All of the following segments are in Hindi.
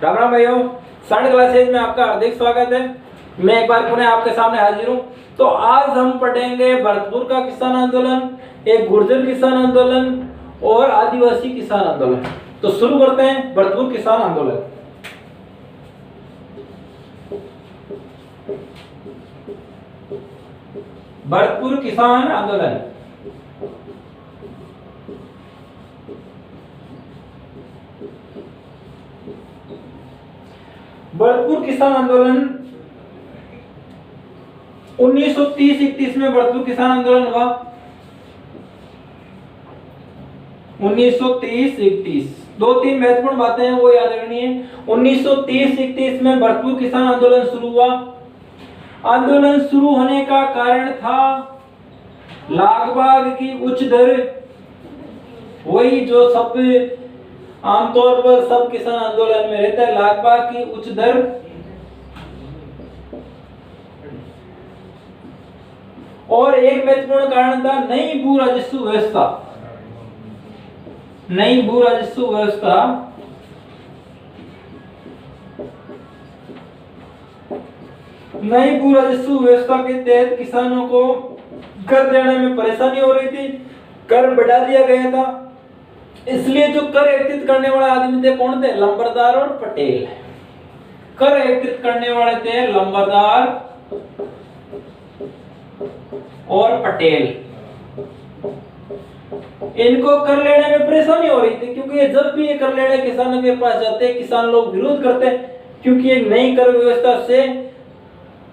राम राम भाइयों, साइंस क्लासेज में आपका हार्दिक स्वागत है। मैं एक बार पुनः आपके सामने हाजिर हूँ। तो आज हम पढ़ेंगे भरतपुर का किसान आंदोलन, एक गुर्जर किसान आंदोलन और आदिवासी किसान आंदोलन। तो शुरू करते हैं भरतपुर किसान आंदोलन। भरतपुर किसान आंदोलन भरतपुर किसान आंदोलन 1930-31 में भरतपुर किसान आंदोलन हुआ। 1930-31 दो तीन महत्वपूर्ण बातें हैं वो याद रखनी है। 1930-31 में भरतपुर किसान आंदोलन शुरू हुआ। आंदोलन शुरू होने का कारण था लागबाग की उच्च दर, वही जो सब आमतौर पर सब किसान आंदोलन में रहता है, लागबाग की उच्च दर और एक महत्वपूर्ण कारण था नई भू राजस्व व्यवस्था। नई भू राजस्व व्यवस्था नई भू राजस्व व्यवस्था के तहत किसानों को कर देने में परेशानी हो रही थी, कर बढ़ा दिया गया था। इसलिए जो कर एकत्रित करने वाले आदमी थे कौन थे? लंबरदार और पटेल। कर एकत्रित करने वाले थे लंबरदार और पटेल। इनको कर लेने में परेशानी हो रही थी क्योंकि जब भी ये कर लेने किसानों के पास जाते किसान लोग विरोध करते, क्योंकि एक नई कर व्यवस्था से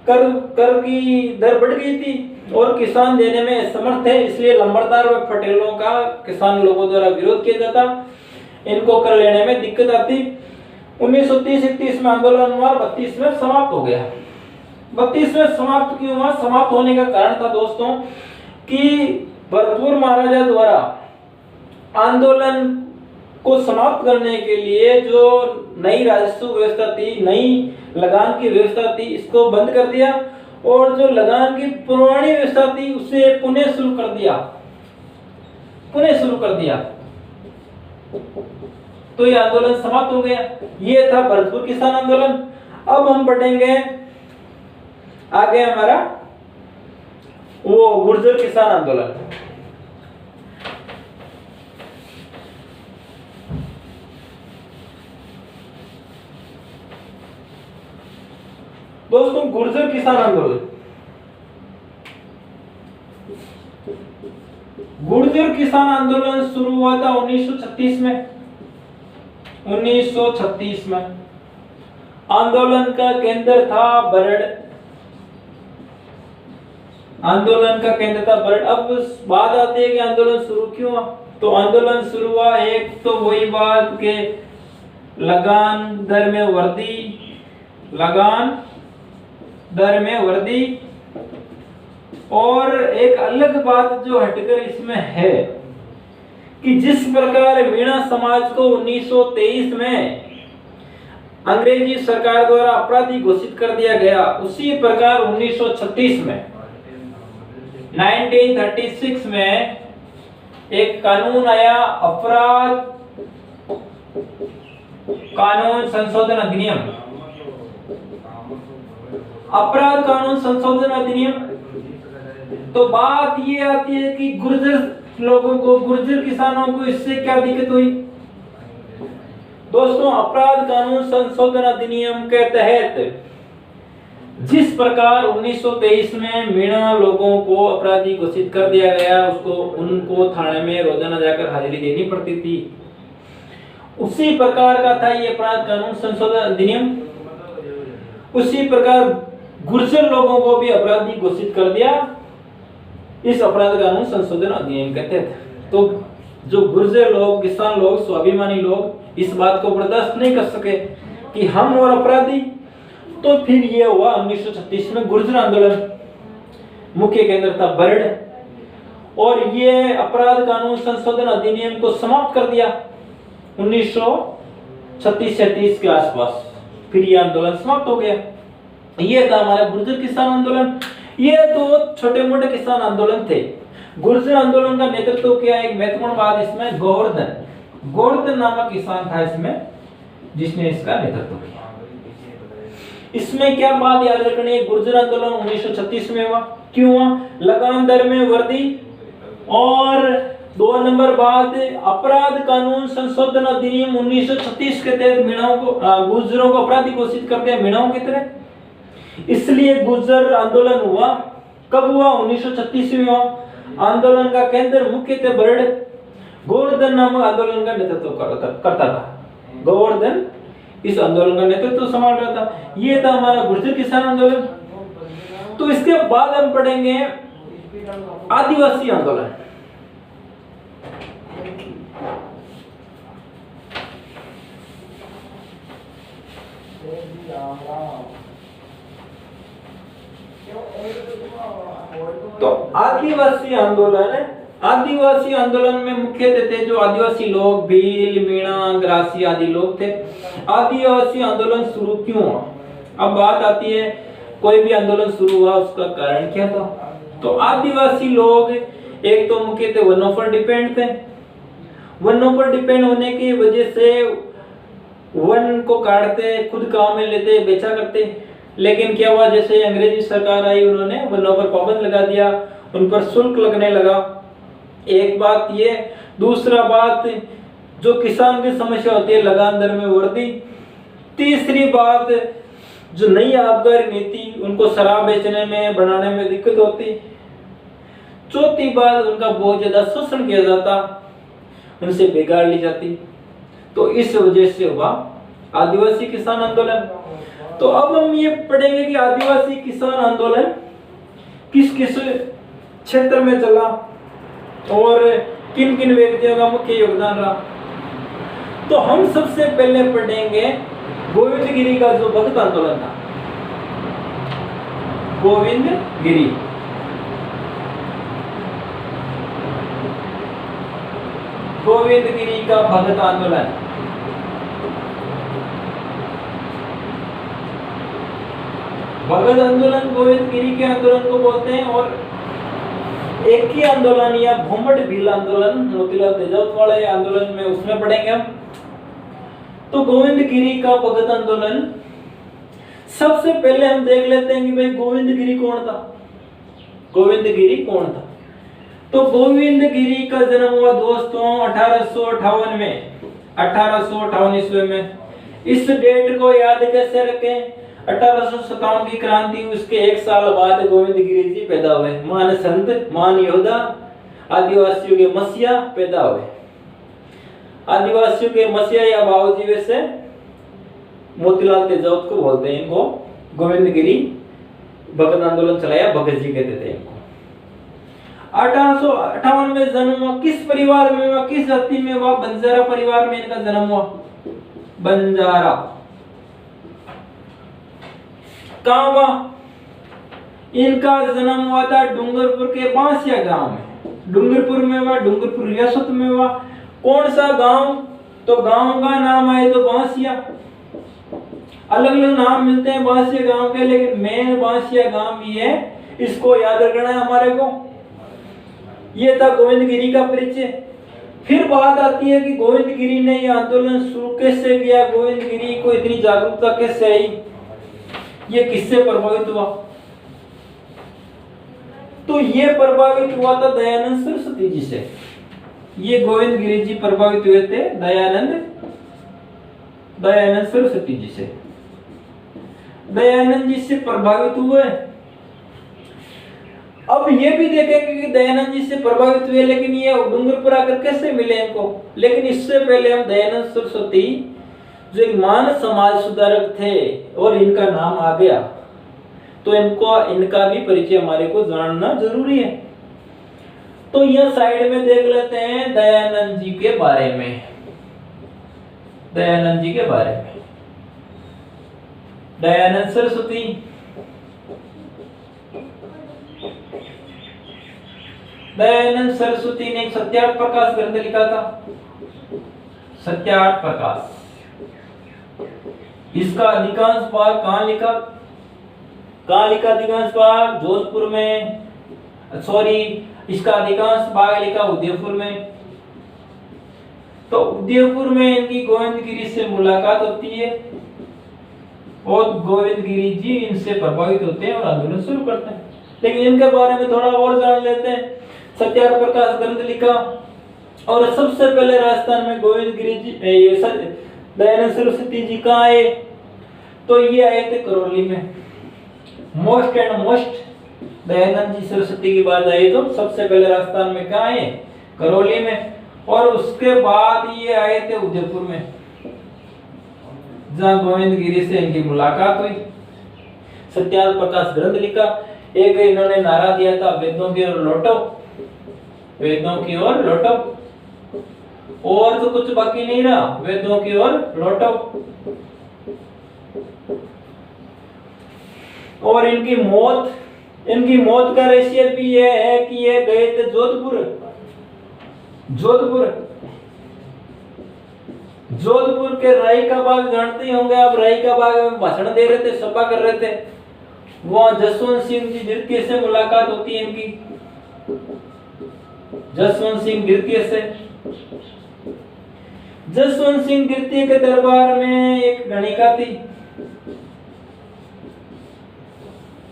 कर की दर बढ़ गई थी और किसान देने में समर्थ है। इसलिए लंबरदार और पटेलों का किसान लोगों द्वारा विरोध किया जाता, इनको कर लेने में दिक्कत आती। 1930-31 में आंदोलन हुआ, 32 में समाप्त हो गया। 32 में समाप्त क्यों हुआ? समाप्त होने का कारण था दोस्तों कि भरतपुर महाराजा द्वारा आंदोलन को समाप्त करने के लिए जो नई राजस्व व्यवस्था थी, नई लगान की व्यवस्था थी, इसको बंद कर दिया और जो लगान की पुरानी व्यवस्था थी उसे पुनः शुरू कर दिया। तो ये आंदोलन समाप्त हो गया। ये था भरतपुर किसान आंदोलन। अब हम पढ़ेंगे आगे हमारा वो गुर्जर किसान आंदोलन। दोस्तों, गुर्जर किसान आंदोलन शुरू हुआ था 1936 में। 1936 में आंदोलन का केंद्र था बरड़। अब बात आती है कि आंदोलन शुरू क्यों हुआ? तो आंदोलन शुरू हुआ, एक तो वही बात के लगान दर में वृद्धि और एक अलग बात जो हटकर इसमें है कि जिस प्रकार मीणा समाज को 1923 में अंग्रेजी सरकार द्वारा अपराधी घोषित कर दिया गया, उसी प्रकार 1936 में 1936 में एक कानून आया, अपराध कानून संशोधन अधिनियम। अपराध कानून संशोधन अधिनियम। तो बात ये आती है कि गुर्जर लोगों को, गुर्जर किसानों को इससे क्या दिक्कत हुई? दोस्तों, अपराध कानून संशोधन अधिनियम के तहत जिस प्रकार 1923 में मीणा लोगों को अपराधी घोषित कर दिया गया, उनको थाने में रोजाना जाकर हाजिरी देनी पड़ती थी, उसी प्रकार का था ये अपराध कानून संशोधन अधिनियम। उसी प्रकार गुर्जर लोगों को भी अपराधी घोषित कर दिया इस अपराध कानून संशोधन अधिनियम के तहत। तो जो गुर्जर लोग, किसान लोग, स्वाभिमानी लोग इस बात को बर्दाश्त नहीं कर सके कि हम और अपराधी, तो फिर ये हुआ 1936 में गुर्जर आंदोलन। मुख्य केंद्र था बरड़ और ये अपराध कानून संशोधन अधिनियम को समाप्त कर दिया 1936-37 के आसपास। फिर ये आंदोलन समाप्त हो गया। ये था हमारा गुर्जर किसान आंदोलन। ये दो छोटे मोटे किसान आंदोलन थे। गुर्जर आंदोलन का नेतृत्व किया, एक महत्वपूर्ण बात इसमें, गोवर्धन नामक किसान था इसमें, जिसने इसका नेतृत्व किया। इसमें क्या बात याद रखनी है, गुर्जर आंदोलन 1936 में हुआ। क्यों हुआ? लगान दर में वृद्धि, और 2 नंबर बात अपराध कानून संशोधन अधिनियम 1936 के तहत मीणाओं को गुर्जरों को अपराधी घोषित करते हैं मीणाओं की तरह, इसलिए गुर्जर आंदोलन हुआ। कब हुआ? 1936 में हुआ। आंदोलन का केंद्र मुख्यतः बरड़ गोवर्धन नामक आंदोलन का नेतृत्व करता था। गोवर्धन इस आंदोलन का नेतृत्व संभाल रहा था। ये था हमारा गुर्जर किसान आंदोलन। तो इसके बाद हम पढ़ेंगे आदिवासी आंदोलन। तो आदिवासी आंदोलन में मुख्यतः थे जो आदिवासी लोग, भील, मीणा, ग्रासी आदि लोग थे। आदिवासी आंदोलन शुरू क्यों हुआ? अब बात आती है कोई भी आंदोलन शुरू हुआ उसका कारण क्या था। तो आदिवासी लोग एक तो मुख्यतः वनों पर डिपेंड थे। वनों पर डिपेंड होने की वजह से वन को काटते, खुद काम में लेते, बेचा करते। लेकिन क्या हुआ, जैसे अंग्रेजी सरकार आई उन्होंने वनों पर पाबंद लगा दिया, उन पर शुल्क लगने लगा। एक बात ये, दूसरा बात जो किसान की समस्या होती है लगान दर में वृद्धि। तीसरी बात जो नई आबकारी नीति, उनको शराब बेचने में, बनाने में दिक्कत होती। चौथी बात उनका बहुत ज्यादा शोषण किया जाता, उनसे बेगार ली जाती। तो इस वजह से हुआ आदिवासी किसान आंदोलन। तो अब हम ये पढ़ेंगे कि आदिवासी किसान आंदोलन किस किस क्षेत्र में चला और किन किन व्यक्तियों का मुख्य योगदान रहा। तो हम सबसे पहले पढ़ेंगे गोविंद गिरी का जो भगत आंदोलन था। गोविंद गिरी, गोविंद गिरी का भगत आंदोलन। भगत आंदोलन गोविंद गिरी के आंदोलन को बोलते हैं। और एक ही आंदोलन या घुमट भील आंदोलन मोतीलाल तेजावत वाले आंदोलन में उसमें पढ़ेंगे हम। तो गोविंद गिरी का भगत आंदोलन, सबसे पहले हम देख लेते हैं कि भाई गोविंद गिरी कौन था। गोविंद गिरी कौन था? तो गोविंद गिरी का जन्म हुआ दोस्तों 1858 में, 1858 ईस्वी में। इस डेट को याद कैसे रखें? 1857 की क्रांति, उसके 1 साल बाद गोविंद गिरी जी पैदा हुए। महान संत, महान योद्धा, आदिवासियों के मसीहा पैदा हुए। आदिवासियों के मसीहा या बाबूजी वैसे मोतीलाल तेजावत को बोलते हैं। इनको गोविंद गिरी भगत आंदोलन चलाया, भगत जी कहते थे इनको। 1858 में जन्म हुआ। किस परिवार में हुआ, किस जाति में हुआ? बंजारा परिवार में इनका जन्म हुआ। बंजारा कहाँ हुआ? इनका जन्म हुआ था डूंगरपुर के बांसिया गांव में। डूंगरपुर में हुआ, डूंगरपुर रियासत में हुआ। कौन सा गांव? तो गांव का नाम आए तो बांसिया। अलग अलग नाम मिलते हैं बांसिया गांव के, लेकिन मेन बांसिया गांव ही है, इसको याद रखना है हमारे को। ये था गोविंद गिरी का परिचय। फिर बात आती है कि गोविंद गिरी ने यह आंदोलन शुरू कैसे किया, गोविंद गिरी को इतनी जागरूकता कैसे आई, ये किससे प्रभावित हुआ? तो ये प्रभावित हुआ था दयानंद सरस्वती जी से। ये गोविंद गिरी जी प्रभावित हुए थे दयानंद सरस्वती जी से। दयानंद जी से प्रभावित हुए। अब ये भी देखेंगे कि दयानंद जी से प्रभावित हुए, लेकिन ये डूंगरपुर आकर कैसे मिले इनको। लेकिन इससे पहले हम दयानंद सरस्वती जो एक महान समाज सुधारक थे और इनका नाम आ गया, तो इनका भी परिचय हमारे को जानना जरूरी है। तो यह साइड में देख लेते हैं दयानंद जी के बारे में। दयानंद जी के बारे में, दयानंद सरस्वती, दयानंद सरस्वती ने एक सत्यार्थ प्रकाश ग्रंथ लिखा था। सत्यार्थ प्रकाश, इसका अधिकांश भाग कहाँ लिखा? अधिकांश भाग जोधपुर में, सॉरी, इसका अधिकांश भाग लिखा उदयपुर में। तो उदयपुर में इनकी गोविंदगिरी से मुलाकात होती है और गोविंदगिरी जी इनसे प्रभावित होते हैं और आंदोलन शुरू करते हैं। लेकिन इनके बारे में थोड़ा और जान लेते हैं। सत्याग्रह प्रकाश ग्रंथ लिखा और सबसे पहले राजस्थान में गोविंदगिरी जी दयानंद सरस्वती जी कहाँ आए, तो ये आए थे करौली में। Most and most Dayanand ji Saraswati की बात आई तो सबसे पहले राजस्थान में कहाँ आए, करौली में। और उसके बाद ये आए थे उदयपुर में, जहां गोविंदगिरी से इनकी मुलाकात हुई। सत्याग्रह प्रकाश ग्रंथ लिखा। एक इन्होंने नारा दिया था, वेदों की ओर लौटो, वेदों की ओर लौटो, और तो कुछ बाकी नहीं रहा, वेदों की ओर लौटो। और इनकी मौत का रहस्य भी ये है कि ये गए थे जोधपुर के राई का बाग जानते ही होंगे आप। राई का बाग में भाषण दे रहे थे, सभा कर रहे थे। वहां जसवंत सिंह जी द्वितीय से मुलाकात होती है इनकी, जसवंत सिंह द्वितीय से। जसवंत सिंह द्वितीय के दरबार में एक गणिका थी।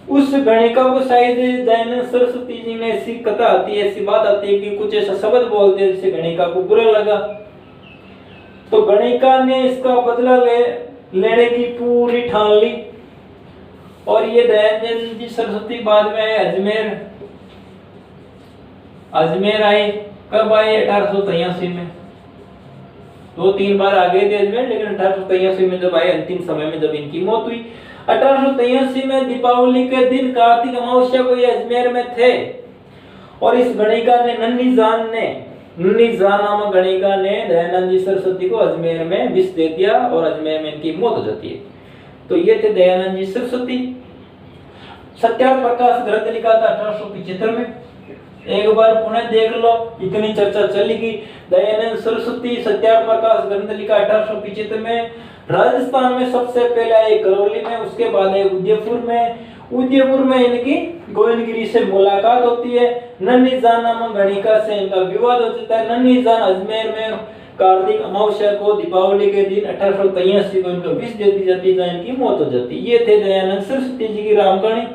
उस गणिका को शायद दयानंद सरस्वती जी ने ऐसी कथा आती है, ऐसी बात आती है कि कुछ ऐसा शब्द बोलते हैं जिससे गणिका को बुरा लगा। तो गणिका ने इसका बदला लेने की पूरी ठान ली और ये दयानंद जी सरस्वती बाद में आए अजमेर आए। कब आए? 1883 में। 2-3 बार आ गए थे अजमेर, लेकिन 1883 में जब आए, अंतिम समय में जब इनकी मौत हुई। 1883 में दीपावली के दिन कार्तिक अमावस्या को ये अजमेर में थे और इस गणिका ने नन्ही जान नामक गणिका ने दयानंद जी सरस्वती को अजमेर में विष दे दिया और अजमेर में इनकी मौत हो जाती है। तो ये थे दयानंद जी सरस्वती। सत्याग्रह प्रकाश ग्रंथ लिखा था 1875 में। एक बार पुनः देख लो, इतनी चर्चा चलेगी। दयानंद सरस्वती सत्याग्रह प्रकाश ग्रंथ लिखा 1875 में। राजस्थान में सबसे पहले आए करौली में, उसके बाद आए उदयपुर में इनकी गोविंदगिरी से मुलाकात होती है। नन्ही जान नामक गणिका से इनका विवाद हो जाता है। नन्ही जान अजमेर में कार्तिक अमावस्या को दीपावली के दिन 1883 को इनको विष दे दी जाती है, जहां इनकी मौत हो जाती है। ये थे दयानंद सरस्वती जी की राम कहानी।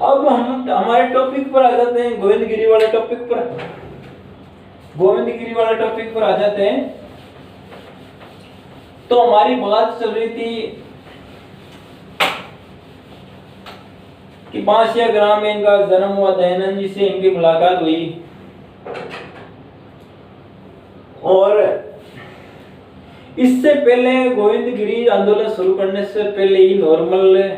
अब हम हमारे टॉपिक पर आ जाते हैं, गोविंदगिरी वाले टॉपिक पर आ जाते हैं। तो हमारी बात चल रही थी कि बांसिया ग्राम में इनका जन्म हुआ, दयानंद जी से इनकी मुलाकात हुई और इससे पहले गोविंदगिरी आंदोलन शुरू करने से पहले ही नॉर्मल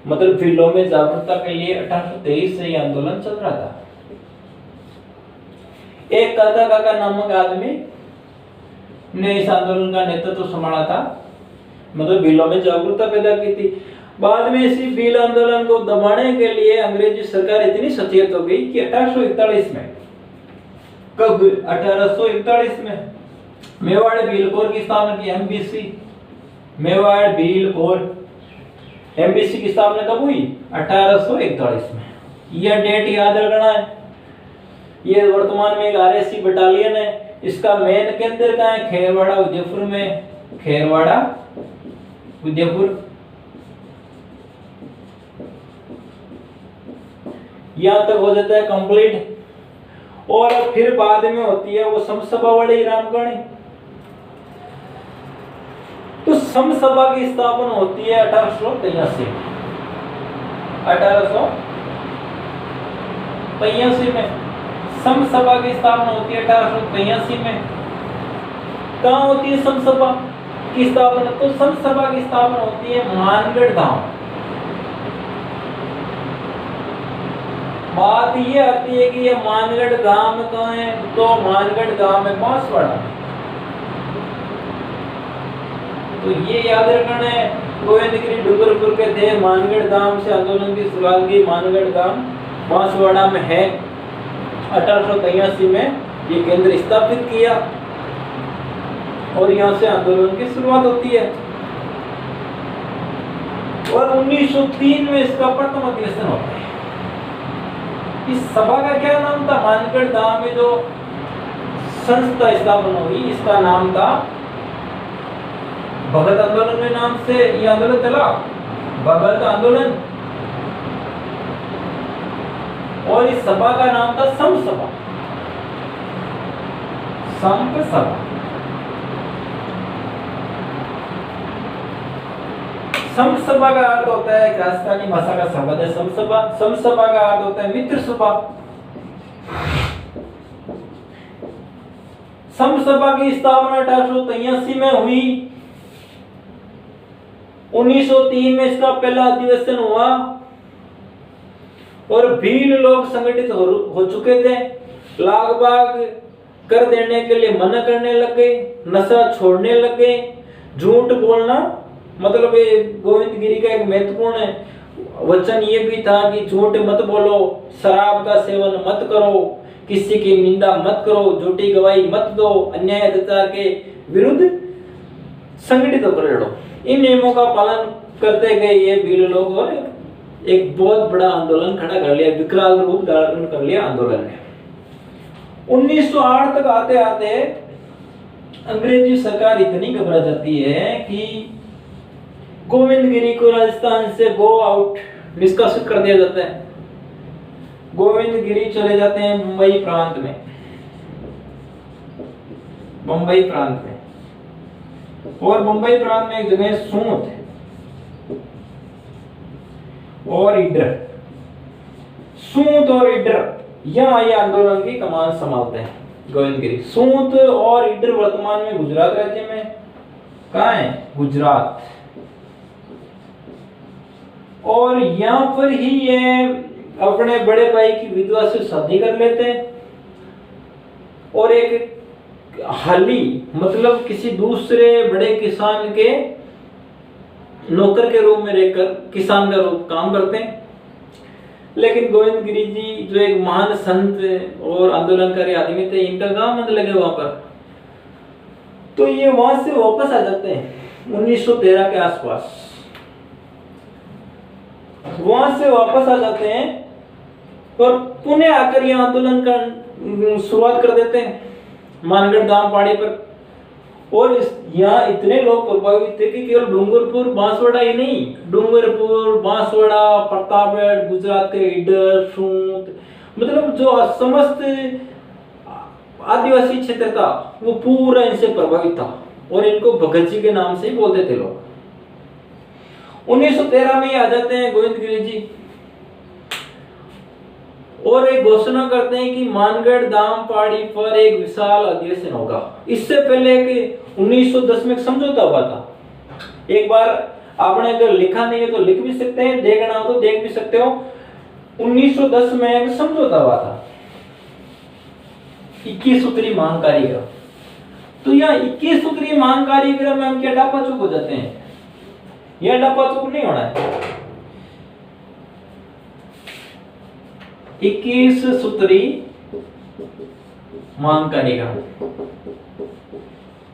मतलब फील्डों में जागरूकता के लिए 1823 से ये आंदोलन चल रहा था। एक काका नामक आदमी ने इस आंदोलन का नेतृत्व संभाला था, मतलब भीलों में जागरूकता पैदा की थी। बाद में इसी भील आंदोलन को दबाने के लिए अंग्रेजी सरकार इतनी सचेत हो गई कि 1841 में, कब? 1841 में मेवाड़ भील कोर की स्थापना की। मेवाड़ भील कोर एमबीसी की स्थापना कब हुई? 1841 में। यह डेट याद रखना है। ये वर्तमान में एक आरएससी बटालियन है। इसका मेन केंद्र कहाँ है? खेरवाड़ा उदयपुर में। खेरवाड़ा उदयपुर। यहां तक हो जाता है कंप्लीट। और फिर बाद में होती है वो समसभा वाली रामकहानी। तो समसभा की स्थापना होती है 1883 में। समसभा की स्थापना होती है 1883 में। कहाँ होती है समसभा की स्थापना? तो समसभा की स्थापना होती है मानगढ़ गांव। बात ये आती है कि ये मानगढ़ गांव में कहाँ है? तो मानगढ़ गांव में बांसवाड़ा। तो ये याद रखना है। गोविंदगिरी डूंगरपुर के थे, मानगढ़ गांव से आंदोलन की शुरुआत की। मानगढ़ गांव बांसवाड़ा में है। 1883 में ये केंद्र स्थापित किया और यहाँ से आंदोलन की शुरुआत होती है। और 1903 में इसका प्रथम अधिवेशन होता है। इस सभा का क्या नाम था? मानगढ़ गांव में जो संस्था स्थापना हुई, इसका नाम था भगत आंदोलन के नाम से ये आंदोलन चला, भगत आंदोलन। और इस सभा का नाम था संप सभा, संप सभा। संप सभा का अर्थ होता है, राजस्थानी भाषा का शब्द है संप सभा। संप सभा का अर्थ होता है मित्र सभा। संप सभा की स्थापना 1883 में हुई। 1903 में इसका पहला अधिवेशन हुआ और भील लोग संगठित हो चुके थे। लागबाग कर देने के लिए मना करने लग गए, नशा छोड़ने लग गए, झूठ बोलना, मतलब ये गोविंद गिरी का एक महत्वपूर्ण वचन ये भी था कि झूठ मत बोलो, शराब का सेवन मत करो, किसी की निंदा मत करो, झूठी गवाही मत दो, अन्याय अत्याचार के विरुद्ध संगठित होकर लड़ो। इन नियमों का पालन करते गए ये भील लोग और एक बहुत बड़ा आंदोलन खड़ा कर लिया, विकराल रूप धारण कर लिया आंदोलन ने। 1908 तक आते आते अंग्रेजी सरकार इतनी घबरा जाती है कि गोविंद गिरी को राजस्थान से गो आउट निष्कासित कर दिया जाता है। गोविंद गिरी चले जाते हैं मुंबई प्रांत में, मुंबई प्रांत में। और मुंबई प्रांत में एक जगह सूंत है और इडर, सूंत और इडर, यहाँ ये आंदोलन की कमान संभालते हैं गोविंद गिरी। सूंत और इडर वर्तमान में गुजरात राज्य में कहाँ है? गुजरात। और यहाँ पर ही ये अपने बड़े भाई की विधवा से शादी कर लेते हैं और एक हली, मतलब किसी दूसरे बड़े किसान के नौकर के रूप में रहकर किसान का रूप काम करते हैं। लेकिन गोविंद गिरी जी जो एक महान संत और आंदोलनकारी आदमी थे, इनका काम मन लगे वहां पर, तो ये वहां से वापस आ जाते हैं 1913 के आसपास। वहां से वापस आ जाते हैं और पुणे आकर यह आंदोलन का शुरुआत कर देते हैं मानगढ़ धाम पहाड़ी पर। और यहाँ इतने लोग प्रभावित थे कि केवल डूंगरपुर बांसवाड़ा ही नहीं, डूंगरपुर, बांसवाड़ा, प्रतापगढ़, गुजरात के इडर, सूंत, मतलब जो समस्त आदिवासी क्षेत्र था वो पूरा इनसे प्रभावित था और इनको भगत जी के नाम से ही बोलते थे लोग। 1913 में आ जाते हैं गोविंद गिरी जी और एक घोषणा करते हैं कि मानगढ़ धाम पहाड़ी पर एक विशाल अधिवेशन होगा। इससे पहले कि 1910 में समझौता हुआ था। एक बार आपने अगर लिखा नहीं है तो लिख भी सकते हैं, देखना हो तो देख भी सकते हो। 1910 में एक समझौता हुआ था 21 सूत्री मांग कार्यक्रम। तो यहाँ 21 सूत्री मांग कार्यक्रम में हम क्या डापाचूक हो जाते हैं? यह डापाचूक नहीं होना है। 21 सूत्री मांग कार्यक्रम,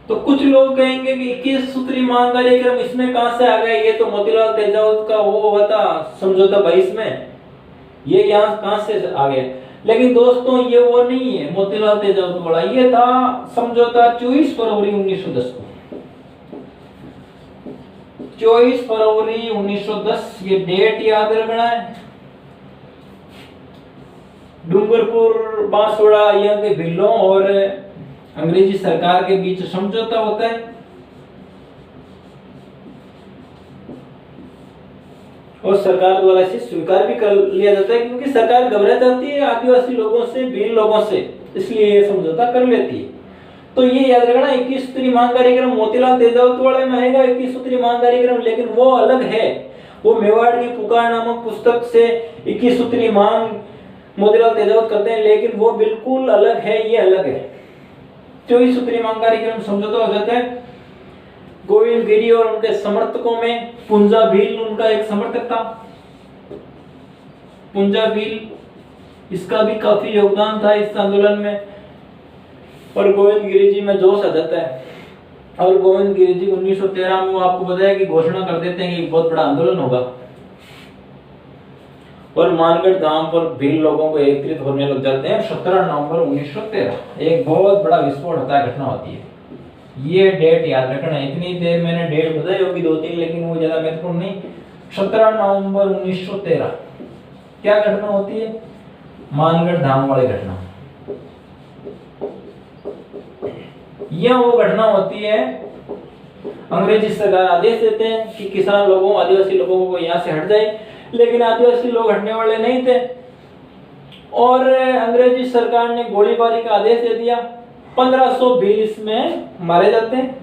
तो कुछ लोग कहेंगे कि 21 सूत्री मांग कार्यक्रम इसमें कहां से आ गए? ये तो मोतीलाल तेजावत का वो हुआ था समझौता 22 में, ये यहाँ कहां से आ गए? लेकिन दोस्तों ये वो नहीं है मोतीलाल तेजावत वाला, ये था समझौता 24 फरवरी 1910 को। 24 फरवरी 1910 ये डेट याद रखना है। डूंगरपुर, बांसवाड़ा यहाँ के भिल्लों और अंग्रेजी सरकार के बीच समझौता होता है और सरकार द्वारा इसे स्वीकार भी कर लिया जाता है, क्योंकि सरकार घबरा जाती है आदिवासी लोगों से, भील लोगों से, इसलिए ये समझौता कर लेती है। तो ये याद रखना 21 सूत्री मांग कार्यक्रम मोतीलाल तेजावत वाले में आएगा 21 सूत्री मांग कार्यक्रम, लेकिन वो अलग है। वो मेवाड़ की पुकार नामक पुस्तक से 21 सूत्री मांग मोतीलाल तेजावत करते हैं, लेकिन वो बिल्कुल अलग है, ये अलग है। 24 सूत्री मांग कार्यक्रम समझौता हो जाता है गोविंद गिरी और उनके समर्थकों में। पुंजा भील उनका एक समर्थक था, पुंजा भील, इसका भी काफी योगदान था इस आंदोलन में। और गोविंद गिरी जी में जोश आ जाता है और गोविंद गिरी जी 1913 में आपको बताया कि घोषणा कर देते हैं कि बहुत बड़ा आंदोलन होगा। और मानगढ़ धाम पर भीड़ लोगों को एकत्रित होने लग जाते हैं 17 नवंबर 1913। एक बहुत बड़ा विस्फोट होता है, घटना होती है। ये डेट याद रखना है। इतनी देर मैंने डेट बताई होगी 2-3, लेकिन वो ज्यादा महत्वपूर्ण नहीं। 17 नवंबर 1913 क्या घटना होती है? मानगढ़ धाम वाली घटना। यह वो घटना होती है, अंग्रेजी सरकार आदेश देते हैं कि किसान लोगों, आदिवासी लोगों को यहाँ से हट जाए, लेकिन आदिवासी लोग हटने वाले नहीं थे और अंग्रेजी सरकार ने गोलीबारी का आदेश दे दिया। 1520 में मारे जाते हैं।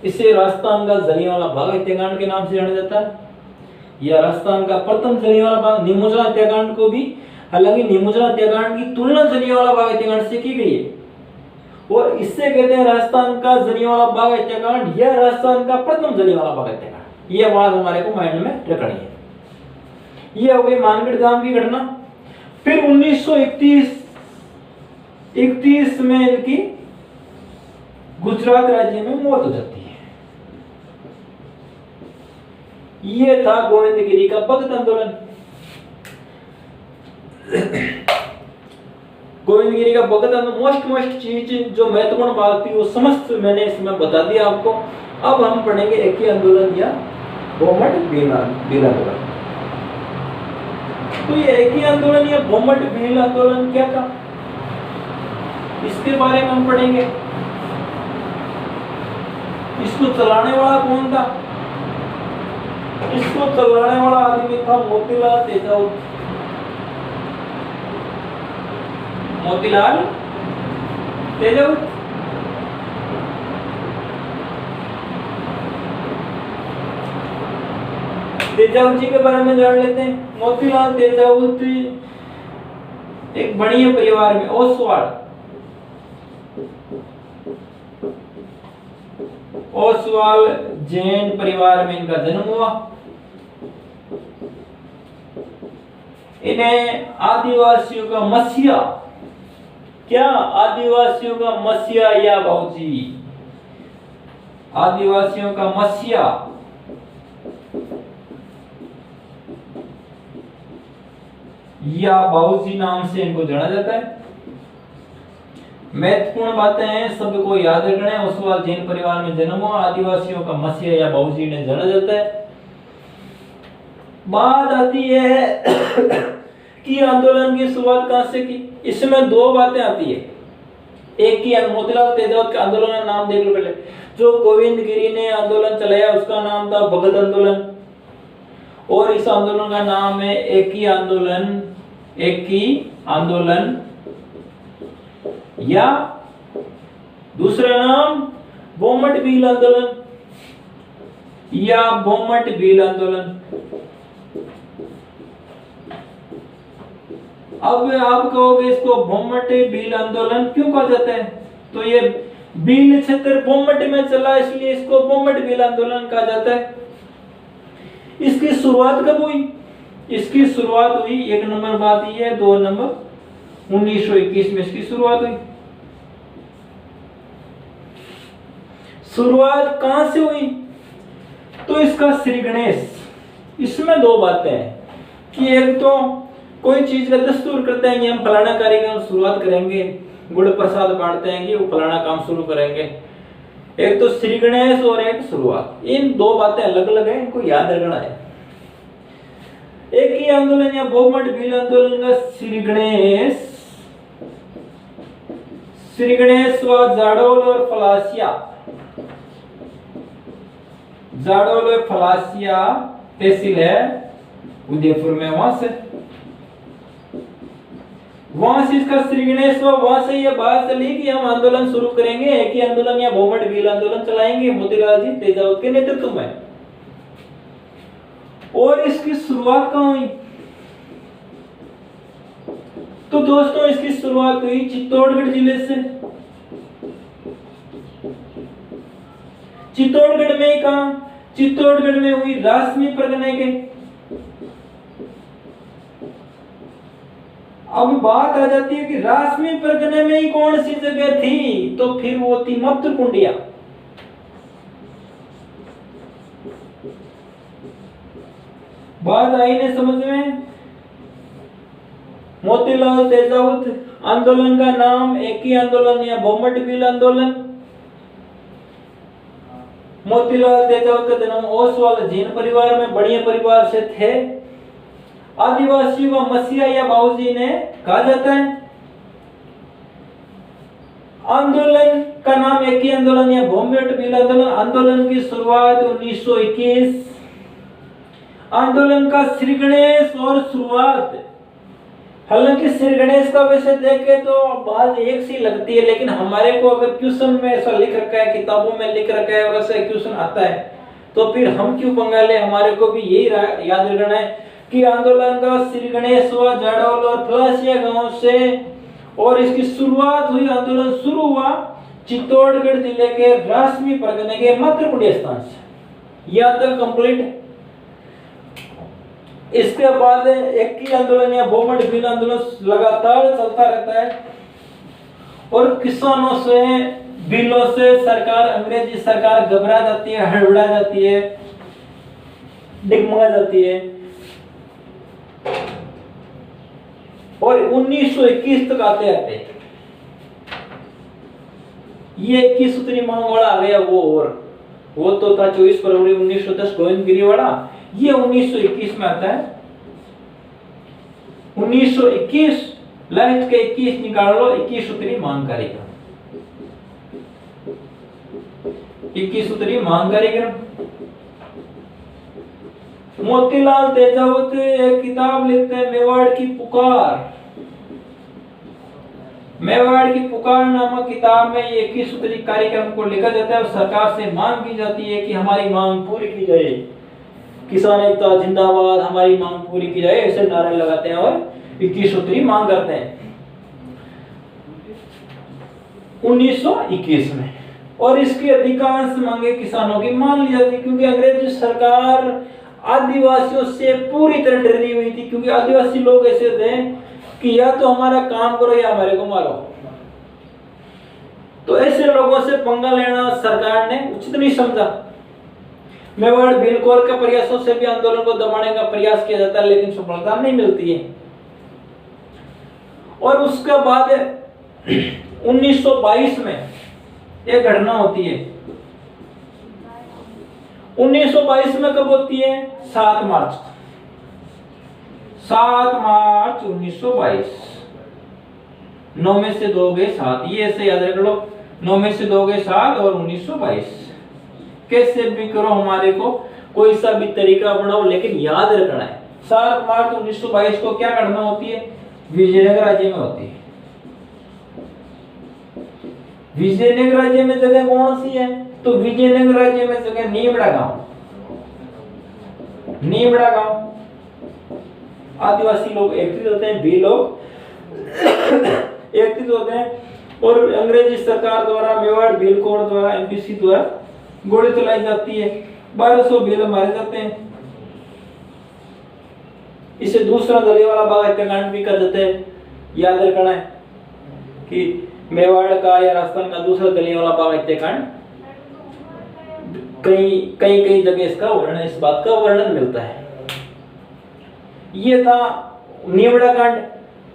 इसे राजस्थान का जलियांवाला बाग हत्याकांड के नाम से जाना जाता है। यह राजस्थान का प्रथम जलियांवाला बाग, निमुजरा हत्याकांड को भी, हालांकि निमुजरा हत्याकांड की तुलना जलियांवाला बाग हत्याकांड से की गई है और इससे कहते हैं राजस्थान का जलियांवाला बाग हत्याकांड। यह राजस्थान का प्रथम जलियांवाला बाग हत्याकांड। यह बात हमारे को माइंड में रखनी है। यह हो गई मानगढ़ धाम की घटना। फिर 1931 में इनकी गुजरात राज्य में मौत हो जाती है। यह था गोविंदगिरी का भगत आंदोलन। गोविंदगिरी का भगत आंदोलन मोस्ट चीज जो महत्वपूर्ण बात थी वो समस्त मैंने इसमें बता दिया आपको। अब हम पढ़ेंगे एक ही आंदोलन या बोमट भील आंदोलन। तो ये एक ही आंदोलन या बोमट भील आंदोलन क्या था, इसके बारे में हम पढ़ेंगे। इसको चलाने वाला कौन था? इसको चलाने वाला आदमी था मोतीलाल तेजावत। मोतीलाल तेजावत। तेजावत जी के बारे में जान लेते हैं। मोतीलाल तेजावत एक बढ़िया परिवार में, ओसवाल जैन परिवार में इनका जन्म हुआ। इन्हें आदिवासियों का मसीहा, क्या आदिवासियों का मसीहा या बाबूजी, आदिवासियों का मसीहा या बाबूजी नाम से इनको जाना जाता है। महत्वपूर्ण बातें हैं, सबको याद रखना है। ओसवाल जैन परिवार में जन्म हुआ, आदिवासियों का मसीहा या बाबूजी ने जाना जाता है। बात आती है कि आंदोलन की शुरुआत कहां से की। इसमें दो बातें आती है। एक की मोतीलाल तेजावत का आंदोलन का नाम देख लो पहले। जो गोविंदगिरी ने आंदोलन चलाया उसका नाम था भगत आंदोलन, और इस आंदोलन का नाम है एक ही आंदोलन या दूसरा नाम बोमट भील आंदोलन या बोमट भील आंदोलन। अब आप कहोगे इसको बोमट भील आंदोलन क्यों कहा जाता है? तो ये भील क्षेत्र बोमट में चला इसलिए इसको बोमट भील आंदोलन कहा जाता है। इसकी शुरुआत कब हुई? इसकी शुरुआत हुई, एक नंबर बात ये है, 2 नंबर 1921 में इसकी शुरुआत हुई। शुरुआत कहां से हुई? तो इसका श्री गणेश। इसमें दो बातें हैं कि एक तो कोई चीज का दस्तूर करते हैं कि हम फलाना कार्यक्रम शुरुआत करेंगे, गुड़ प्रसाद बांटते हैं कि वो फलाना काम शुरू करेंगे। एक तो श्री गणेश और एक शुरुआत। इन दो बातें अलग अलग हैं, इनको याद रखना है। एक ही आंदोलन या बोमट भील आंदोलन का श्री गणेश व जाडोल और फलासिया तहसील है उदयपुर में, वहां से इसका श्री गणेश व वहां से यह बात चली कि हम आंदोलन शुरू करेंगे, एक ही आंदोलन या बोमट भील आंदोलन चलाएंगे मोतीलाल जी तेजावत के नेतृत्व में। और इसकी शुरुआत कहां हुई? तो दोस्तों इसकी शुरुआत हुई चित्तौड़गढ़ जिले से। चित्तौड़गढ़ में कहां? चित्तौड़गढ़ में हुई रासमी परगने के। अब बात आ जाती है कि रासमी परगने में ही कौन सी जगह थी? तो फिर वो थी मप्तकुंडिया। बात आई नहीं समझ में? मोतीलाल तेजावत आंदोलन का नाम एक ही आंदोलन या बोमट बिल आंदोलन। मोतीलाल तेजावत का जन्म ओसवाल जैन परिवार में बढ़िया परिवार से थे। आदिवासियों का मसीहा या बाबूजी ने कहा जाता है। आंदोलन का नाम एक ही आंदोलन या बोमट बिल आंदोलन। आंदोलन की शुरुआत 1921। आंदोलन का श्री गणेश और शुरुआत, हालांकि श्री गणेश का वैसे देखे तो बात एक सी लगती है, लेकिन हमारे को अगर क्वेश्चन में ऐसा लिख रखा है, किताबों में लिख रखा है और ऐसा क्वेश्चन आता है तो फिर हम क्यों पंगा ले। हमारे को भी यही याद रखना है कि आंदोलन का श्री गणेश हुआ जाडौल और फलासिया गांव से, और इसकी शुरुआत हुई, आंदोलन शुरू हुआ चित्तौड़गढ़ जिले के रासमी परगने के मध्य पुण्य स्थान से। यह तक कंप्लीट। इसके बाद एक ही आंदोलन या बोमट बिल आंदोलन लगातार चलता रहता है और किसानों से, बिलों से सरकार, अंग्रेजी सरकार घबरा जाती है, हड़बड़ा जाती है, डिगमगा जाती है। और 1921 तक आते आते ये 21 सूत्री मांग वाला आ गया। वो तो था 24 फरवरी 1910 गोविंदगिरी वाला। ये 1921 में आता है। 1921 लास्ट के 21 निकाल लो, 21 सूत्री मांग कार्यक्रम। 21 सूत्री मांग कार्यक्रम। मोतीलाल तेजावत एक किताब लिखते हैं, मेवाड़ की पुकार। मेवाड़ की पुकार नामक किताब में ये 21 सूत्री कार्यक्रम को लिखा जाता है और सरकार से मांग की जाती है कि हमारी मांग पूरी की जाए। किसान एकता जिंदाबाद, हमारी मांग पूरी की जाए, ऐसे नारे लगाते हैं और 21 सूत्री मांग करते हैं 1921 में। और इसकी अधिकांश मांगे किसानों की मान ली जाती, क्योंकि अंग्रेजी सरकार आदिवासियों से पूरी तरह डरी हुई थी। क्योंकि आदिवासी लोग ऐसे थे कि या तो हमारा काम करो या हमारे को मारो। तो ऐसे लोगों से पंगा लेना सरकार ने उचित नहीं समझा। मेवाड़ भीलकोर के प्रयासों से भी आंदोलन को दबाने का प्रयास किया जाता है, लेकिन सफलता नहीं मिलती है। और उसके बाद 1922 में एक घटना होती है। 1922 में कब होती है? 7 मार्च 1922। 9 में से 2 गए 7, ये ऐसे याद रख लो। 9 में से 2 गए 7 और 1922। कैसे भी करो, हमारे को कोई सा भी तरीका बनाओ, लेकिन याद रखना है। 7 मार्च 1922 को क्या घटना होती है? विजयनगर राज्य में होती है। विजयनगर राज्य में जगह कौन सी है? तो विजयनगर राज्य में जगह नीमड़ा गांव। नीमड़ा गांव आदिवासी लोग एकत्रित होते हैं, भी लोग एकत्रित होते हैं और अंग्रेजी सरकार द्वारा, मेवाड़ भीलकोर द्वारा, एमपीसी द्वारा गोली चलाई जाती है। 1200 भील मारे जाते हैं। इसे दूसरा जलियांवाला बाग हत्याकांड भी कर देते हैं। याद रखना है कि मेवाड़ का या राजस्थान का दूसरा जलियांवाला बाग हत्याकांड, कई जगह इसका वर्णन, इस बात का वर्णन मिलता है। ये था नीमड़ा कांड।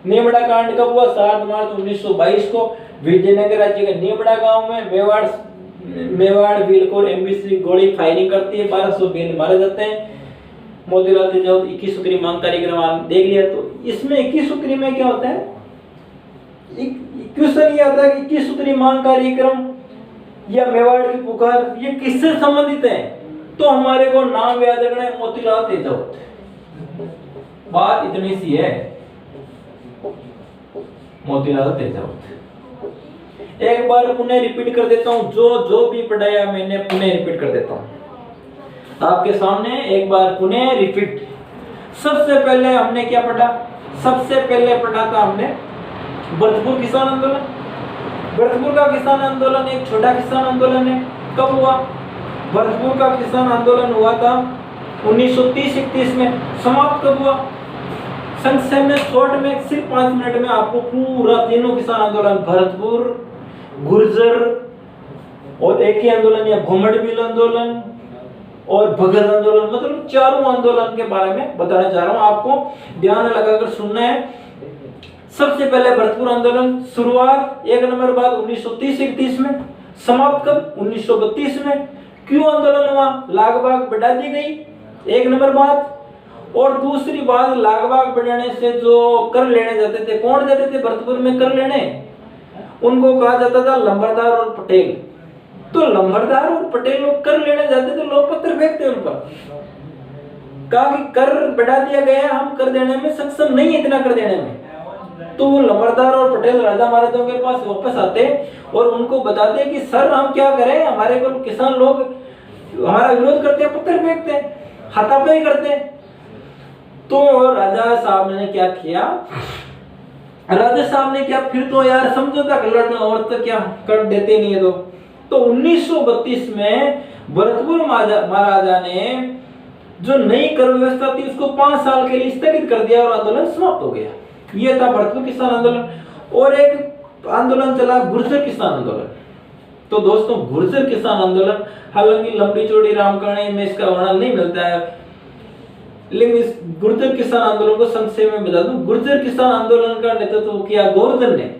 नीमड़ा कांड कब हुआ? 7 मार्च 1922 को विजयनगर राज्य के नीमड़ा गांव में मेवाड़ भीलकोर एमबीसी गोली फायरिंग करती है। 1200 भील मारे जाते हैं। मोतीलाल तेजावत 21 सूत्री मांग कार्यक्रम देख लिया। तो इसमें 21 सूत्री में क्या होता है? क्वेश्चन ये आता है कि 21 सूत्री मांग कार्यक्रम या मेवाड़ की पुकार ये किससे संबंधित है? तो हमारे को नाम याद रखना है, मोतीलाल तेजावत। बात इतनी सी है, मोतीलाल तेजावत। एक बार पुनः रिपीट कर देता हूं, जो भी पढ़ाया मैंने पुनः रिपीट कर देता हूं आपके सामने। एक बार पुनः रिपीट। सबसे पहले हमने क्या पढ़ा? सबसे पहले पढ़ा था हमने भरतपुर किसान आंदोलन। भरतपुर का किसान आंदोलन एक छोटा किसान आंदोलन है। कब हुआ? भरतपुर का किसान आंदोलन हुआ था 1930-31 में। समाप्त कब हुआ? संक्षेप में, शॉर्ट में, सिर्फ 5 मिनट में आपको पूरा तीनों किसान आंदोलन, भरतपुर, गुर्जर और एक ही आंदोलन या घुमड़ बिल आंदोलन और भगत आंदोलन, मतलब चारों आंदोलन के बारे में बताने जा रहा हूं, आपको ध्यान लगाकर सुनना है। सबसे पहले भरतपुर आंदोलन शुरुआत 1 नंबर बात 1930-31 में, समाप्त कब 1932 में। क्यों आंदोलन हुआ? लागबाग बढ़ा दी गई 1 नंबर बात, और दूसरी बात लागबाग बढ़ाने से जो कर लेने जाते थे, कौन जाते थे भरतपुर में कर लेने, उनको कहा जाता था लंबरदार और पटेल। तो लंबरदार और पटेल लोग कर लेने जाते थे, लोग पत्थर फेंकते उन पर, कहा कि कर बढ़ा दिया गया, हम कर देने में सक्षम नहीं है, इतना कर देने में। तो वो लंबरदार और पटेल राजा महाराजाओं के पास वापस आते और उनको बताते कि सर हम क्या करें, हमारे को किसान लोग हमारा विरोध करते हैं, पत्थर फेंकते हैं, हाथापाई करते हैं। तो राजा साहब ने क्या किया, राजा साहब ने क्या, फिर तो यार समझौता कर लेते हैं, और तो क्या कर देते नहीं है। तो 1932 में भरतपुर महाराजा ने जो नई कर व्यवस्था थी उसको 5 साल के लिए स्थगित कर दिया और आंदोलन समाप्त हो गया। ये था भरतपुर किसान आंदोलन। और एक आंदोलन चला गुर्जर किसान आंदोलन। तो दोस्तों गुर्जर किसान आंदोलन, हालांकि लंबी चौड़ी रामकहानी में इसका वर्णन नहीं मिलता है, लेकिन इस गुर्जर किसान आंदोलन को संक्षेप में बता दूं। गुर्जर किसान आंदोलन का नेतृत्व किया गोवर्धन ने।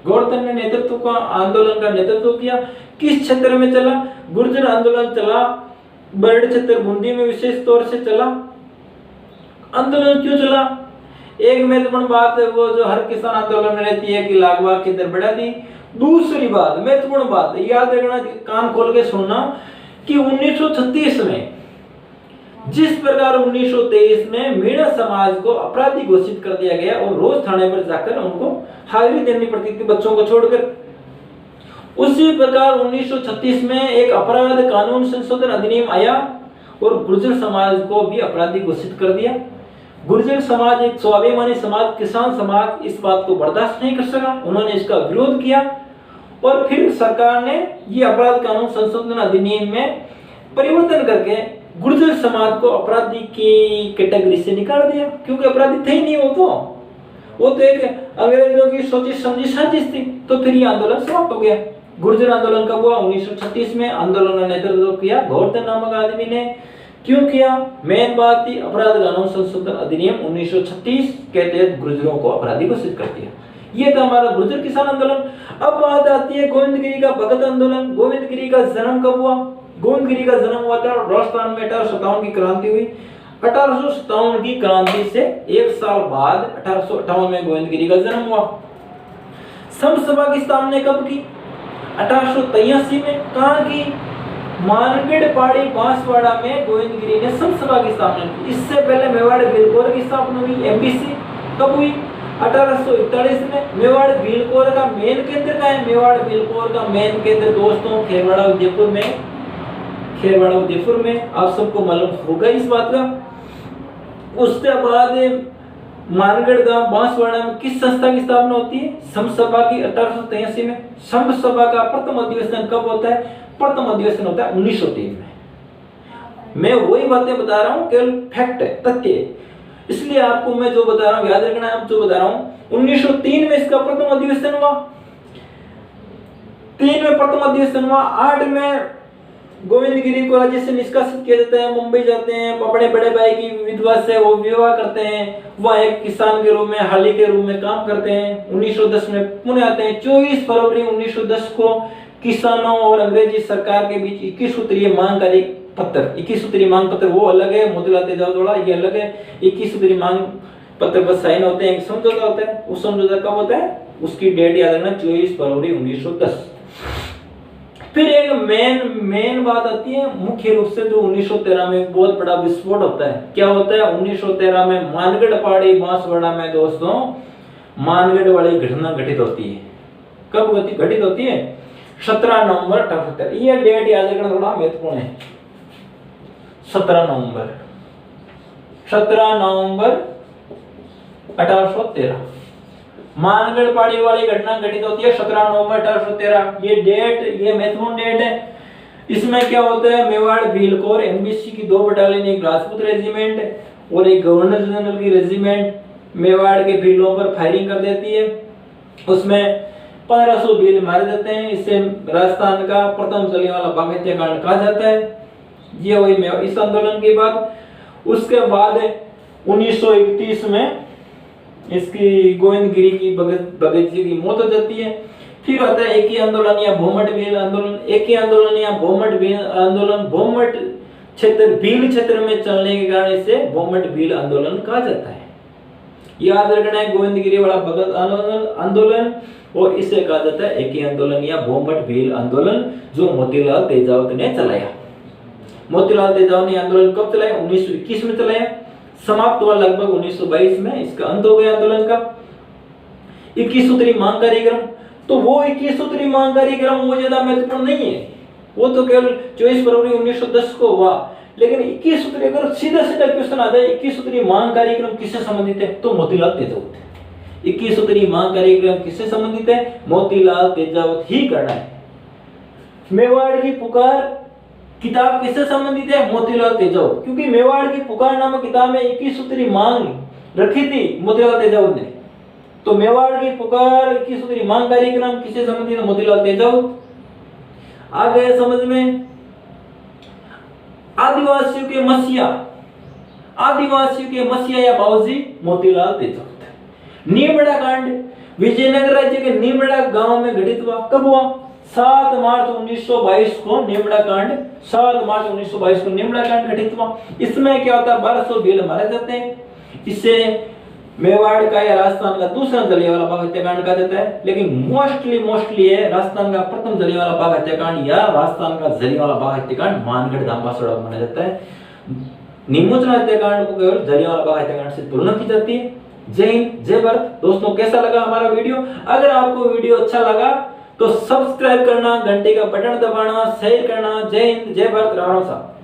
गोवर्धन ने नेतृत्व का आंदोलन का नेतृत्व किया। किस क्षेत्र में चला? गुर्जर आंदोलन चला बरड़ क्षेत्र बूंदी में, विशेष तौर से चला। आंदोलन क्यों चला? एक महत्वपूर्ण बात है वो जो हर किसान आंदोलन में रहती है कि लागबाग की दर बढ़ा दी। दूसरी बात, महत्वपूर्ण बात याद रखना, कान खोल के सुनना, कि 1936 में जिस प्रकार 1923 में मीणा समाज को अपराधी घोषित कर दिया गया और रोज थाने पर जाकर उनको हाजिरी देनी पड़ती थी बच्चों को छोड़कर, उसी प्रकार 1936 में एक अपराध कानून संशोधन अधिनियम आया और गुर्जर समाज को भी अपराधी घोषित कर दिया। गुर्जर समाज एक स्वाभिमानी समाज, किसान समाज इस बात को बर्दाश्त नहीं कर सका, उन्होंने इसका विरोध किया और फिर सरकार ने ये अपराध कानून संशोधन अधिनियम में परिवर्तन करके गुर्जर समाज को अपराधी की कैटेगरी से निकाल दिया, क्योंकि अपराधी थे ही नहीं वो तो एक अंग्रेजों की सोची समझी साजिश थी। तो फिर ये आंदोलन समाप्त हो गया। गुर्जर आंदोलन कब हुआ? 1936 में। आंदोलन का नेतृत्व किया गोवर्धन नामक आदमी ने। क्यों किया? मेन बात थी अपराध कानून संशोधन अधिनियम 1936 के तहत गुर्जरों को अपराधी घोषित कर दिया। ये था हमारा गुर्जर किसान आंदोलन। अब बात आती है गोविंदगिरी का भगत आंदोलन। गोविंदगिरी का जन्म कब हुआ? गोविंदगिरी का जन्म हुआ था राजस्थान में 1857 की क्रांति हुई। 1857 की क्रांति से 1 साल बाद 1858 में गोविंदगिरी का जन्म हुआ। समसभा की स्थापना कब की? 1883 में। कहाँ की? मानगढ़ पहाड़ी बांसवाड़ा में गोविंदगिरी ने समसभा की स्थापना की। इससे पहले मेवाड़ भीलकोर की स्थापना हुई। एमबीसी कब हुई? 1841 में। मेवाड़ भीलकोर का मेन केंद्र का है? मेवाड़ भीलकोर का मेन केंद्र दोस्तों खेरवाड़ा उदयपुर में। खेरवाड़ा उदयपुर में, आप सबको मालूम होगा इस बात का। उसके बाद मानगढ़ गांव बांसवाड़ा में किस संस्था की स्थापना होती है? समसभा की 1883 में। समसभा का प्रथम अधिवेशन कब होता है? प्रथम अधिवेशन होता है 1903 में। मैं वही बातें बता रहा हूँ, केवल फैक्ट है, तथ्य है, इसलिए आपको मैं जो बता रहा हूँ याद रखना है। जो बता रहा हूँ 1903 में इसका प्रथम अधिवेशन हुआ। 3 में प्रथम अधिवेशन हुआ। 8 में गोविंदगिरी को राज्य से निष्कासित किया जाता है। मुंबई जाते हैं, अपने बड़े भाई की विधवा से वो विवाह करते हैं, वह एक किसान के रूप में, हाली के रूप में काम करते हैं। 1910 में पुणे आते हैं। 24 फरवरी 1910 को किसानों और अंग्रेजी सरकार के बीच 21 सूत्रीय मांग का एक पत्र, 21 सूत्रीय मांग पत्र वो अलग है, मोतीलाल तेजाब जोड़ा ये अलग है। 21 सूत्रीय मांग पत्र पर साइन होते हैं, एक समझौता होता है। उस समझौता कब होता है? उसकी डेट याद रखना, 24 फरवरी 1910। फिर एक मेन बात आती है मुख्य रूप से, जो 1913 में बहुत बड़ा विस्फोट होता है। क्या होता है? 1913 में मानगढ़ पहाड़ी बांसवाड़ा में दोस्तों मानगढ़ वाली घटना घटित होती है। कब घटित होती है? 17 नवंबर 1813। ये डेट याद रखना थोड़ा महत्वपूर्ण है। 17 नवंबर 1813 मानगढ़ पहाड़ी वाली घटना घटित होती है 17 नवंबर 1813। ये डेट, ये महत्वपूर्ण डेट है। इसमें क्या होता है? मेवाड़ भीलकोर एमबीसी की 2 बटालियन, एक राजपूत रेजिमेंट और एक गवर्नर जनरल की रेजिमेंट मेवाड़ के भीलों पर फायरिंग कर देती है। उसमें 1500 भील मारे जाते हैं। इससे राजस्थान का प्रथम जलियांवाला बाग हत्याकांड कहा जाता है। ये हुई इस आंदोलन की बात। उसके बाद 1931 में इसकी गोविंदगिरी की भगत जी की मौत हो जाती है। फिर आता है एक ही आंदोलन या भूमट भील आंदोलन। एक ही आंदोलन या भूमट भील आंदोलन भूमट क्षेत्र भील क्षेत्र में चलने के कारण इसे भूमट भील आंदोलन कहा जाता है। याद रखना है गोविंदगिरी वाला भगत आंदोलन और इसे कहा जाता है एक ही आंदोलन या भूमट भील आंदोलन, जो मोतीलाल तेजावत ने चलाया। मोतीलाल तेजावत ने आंदोलन कब चलाया? 1921 में चलाया। समाप्त हुआ लगभग 1922 में, इसका अंत हो गया आंदोलन का। 21 सूत्री मांग कार्यक्रम, तो वो 21 सूत्री मांग कार्यक्रम वो ज्यादा महत्वपूर्ण नहीं है, वो तो केवल 24 फरवरी 1910 को हुआ। लेकिन 21 सूत्री, अगर सीधा सीधा क्वेश्चन आ जाए 21 सूत्री मांग कार्यक्रम किससे संबंधित है, तो मोतीलाल तेजावत है। 21 सूत्री मांग कार्यक्रम किससे संबंधित है? मोतीलाल तेजावत ही करना है। मेवाड़ की पुकार किताब किससे संबंधित है? मोतीलाल तेजावत, क्योंकि मेवाड़ की पुकार नामक किताब में 21 सूत्री मांग रखी थी मोतीलाल तेजावत ने। तो मेवाड़ की पुकार 21 सूत्री मांग कार्यक्रम किससे संबंधित है? मोतीलाल तेजावत। आ गए समझ में? आदिवासियों के मसीहा, आदिवासियों के मसीहा या बाबूजी मोतीलाल तेजावत। नीमड़ा कांड विजयनगर राज्य के नीमड़ा गांव में घटित हुआ। कब हुआ? 7 मार्च 1922 को नीमड़ा कांड, 7 मार्च 1922 को नीमड़ा कांड घटित हुआ। इसमें क्या होता है? 1200 भील मारे जाते हैं। इससे मेवाड़ का या राजस्थान का दूसरा जलियांवाला बाग हत्याकांड कहा जाता है, लेकिन मोस्टली है राजस्थान का प्रथम जलियांवाला बाग हत्याकांड या राजस्थान का जलियांवाला बाग हत्याकांड मानगढ़ धामपासोड़ा माना जाता है। निमोचन हत्याकांड को केवल जलियांवाला बाग हत्याकांड से तुलना की जाती है। जय हिंद, जय भारत। दोस्तों, कैसा लगा हमारा वीडियो? अगर आपको वीडियो अच्छा लगा तो सब्सक्राइब करना, घंटे का बटन दबाना, शेयर करना। जय हिंद, जय भारत, राम राम साहब।